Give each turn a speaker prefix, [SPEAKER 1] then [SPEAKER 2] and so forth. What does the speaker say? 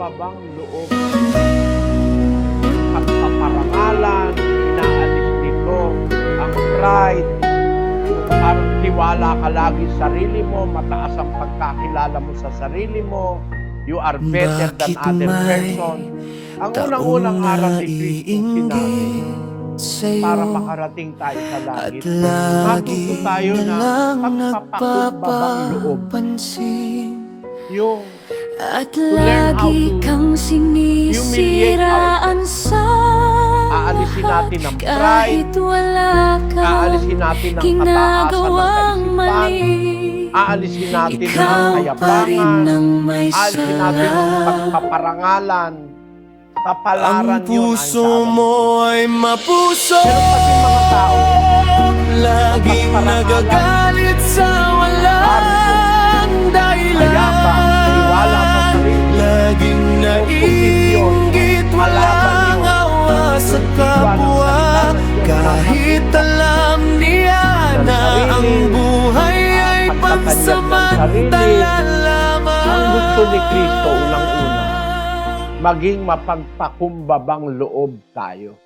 [SPEAKER 1] pagpapakumbabang loob. Pagpaparangalan, inaalis dito ang pride, yung parang tiwala ka lagi sa sarili mo, mataas ang pagkakilala mo sa sarili mo, you are better than other person. Ang unang-unang aral ni Kristo sinabi, para makarating tayo sa langit, matuto tayo na pagpapakumbabang loob. Yung
[SPEAKER 2] At
[SPEAKER 1] to learn how
[SPEAKER 2] lagi
[SPEAKER 1] to
[SPEAKER 2] kang
[SPEAKER 1] humiliate
[SPEAKER 2] sinisiraan sa
[SPEAKER 1] aalisin natin ang pride,
[SPEAKER 2] kahit wala kang
[SPEAKER 1] aalisin natin ang kataasan ng
[SPEAKER 2] ginagawang
[SPEAKER 1] kaisipan,
[SPEAKER 2] mali.
[SPEAKER 1] aalisin natin ang
[SPEAKER 2] Ikaw pa rin
[SPEAKER 1] kayabangan,
[SPEAKER 2] ang may
[SPEAKER 1] aalisin natin ang
[SPEAKER 2] sarap.
[SPEAKER 1] pagpaparangalan, kapalaran
[SPEAKER 3] Ang
[SPEAKER 1] yun.
[SPEAKER 3] puso mo ay mapuso,
[SPEAKER 1] Meron kasi mga tao,
[SPEAKER 3] laging nagagalit sa walang dahilan.
[SPEAKER 1] mayabang, tiwala sa sarili,
[SPEAKER 3] Laging naiinggit, walang awa sa kapwa. Kahit alam niya na ang buhay ay pansamantala lamang.
[SPEAKER 1] ang gusto ni Kristo unang-una, maging mapagpakumbabang loob tayo.